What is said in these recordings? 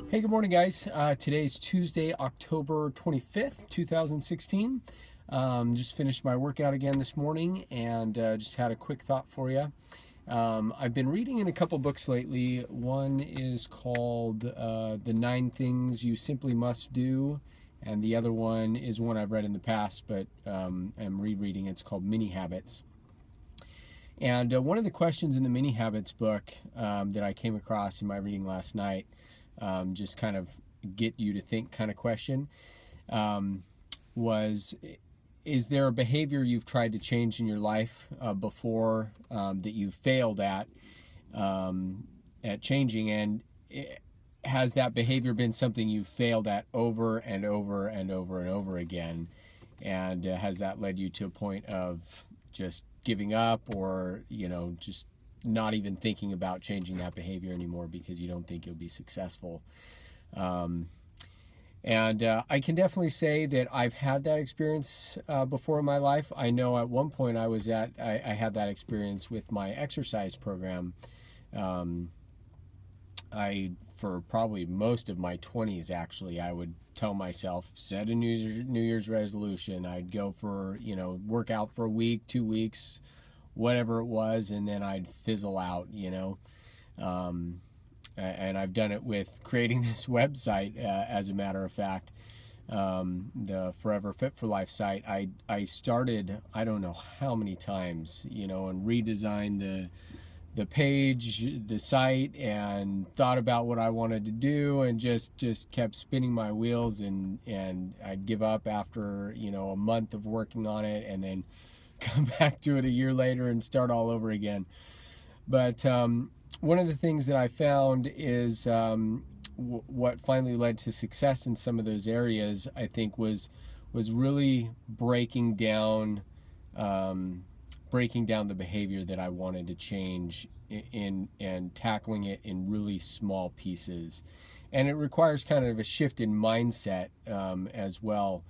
Hey, good morning, guys. Today's Tuesday, October 25th, 2016. Just finished my workout again this morning and just had a quick thought for you. I've been reading in a couple books lately. One is called The 9 Things You Simply Must Do, and the other one is one I've read in the past, but I'm rereading. It's called Mini Habits. And one of the questions in the Mini Habits book that I came across in my reading last night, just kind of get you to think kind of question, was, is there a behavior you've tried to change in your life before that you've failed at changing, and has that behavior been something you've failed at over and over and over and over again, and has that led you to a point of just giving up, or just not even thinking about changing that behavior anymore because you don't think you'll be successful? And I can definitely say that I've had that experience before in my life. I know at one point I had that experience with my exercise program. For probably most of my 20s, actually, I would tell myself, set a New Year's resolution. I'd go for, work out for a week, 2 weeks, whatever it was, and then I'd fizzle out, and I've done it with creating this website, as a matter of fact, the Forever Fit for Life site. I started, I don't know how many times, and redesigned the page, the site, and thought about what I wanted to do, and just kept spinning my wheels, and I'd give up after, a month of working on it, and then come back to it a year later and start all over again. But one of the things that I found is what finally led to success in some of those areas, I think, was really breaking down the behavior that I wanted to change and tackling it in really small pieces. And it requires kind of a shift in mindset as well.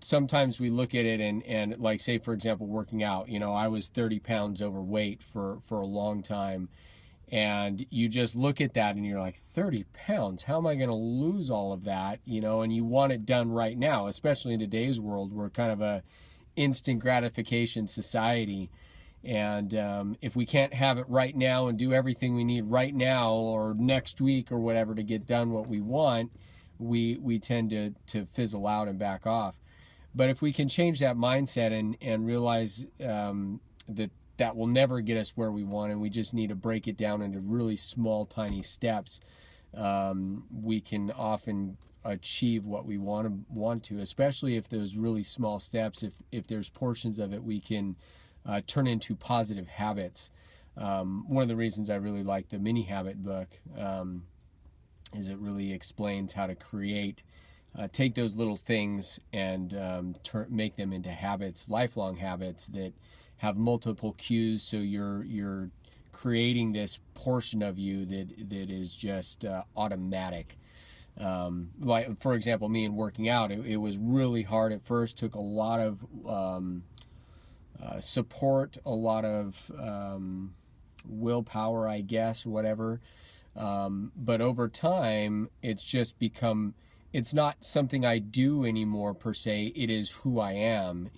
Sometimes we look at it and like, say, for example, working out, I was 30 pounds overweight for a long time. And you just look at that and you're like, 30 pounds, how am I going to lose all of that? And you want it done right now, especially in today's world. We're kind of a instant gratification society. And if we can't have it right now and do everything we need right now or next week or whatever to get done what we want, we tend to fizzle out and back off. But if we can change that mindset and realize that will never get us where we want, and we just need to break it down into really small, tiny steps, we can often achieve what we want to, especially if those really small steps, if there's portions of it we can turn into positive habits. One of the reasons I really like the Mini Habit book is it really explains how to take those little things and make them into habits, lifelong habits that have multiple cues. So you're creating this portion of you that is just automatic. Like, for example, me in working out, it was really hard at first. Took a lot of support, a lot of willpower, I guess, or whatever. But over time, it's just become, it's not something I do anymore per se. It is who I am.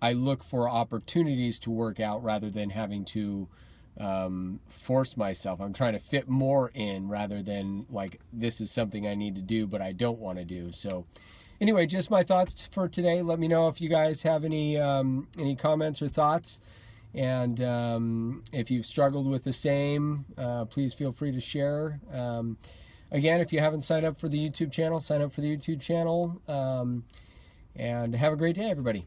I look for opportunities to work out rather than having to force myself. I'm trying to fit more in rather than like, this is something I need to do, but I don't want to do. So anyway, just my thoughts for today. Let me know if you guys have any comments or thoughts. And if you've struggled with the same, please feel free to share. Again, if you haven't signed up for the YouTube channel, sign up for the YouTube channel. And have a great day, everybody.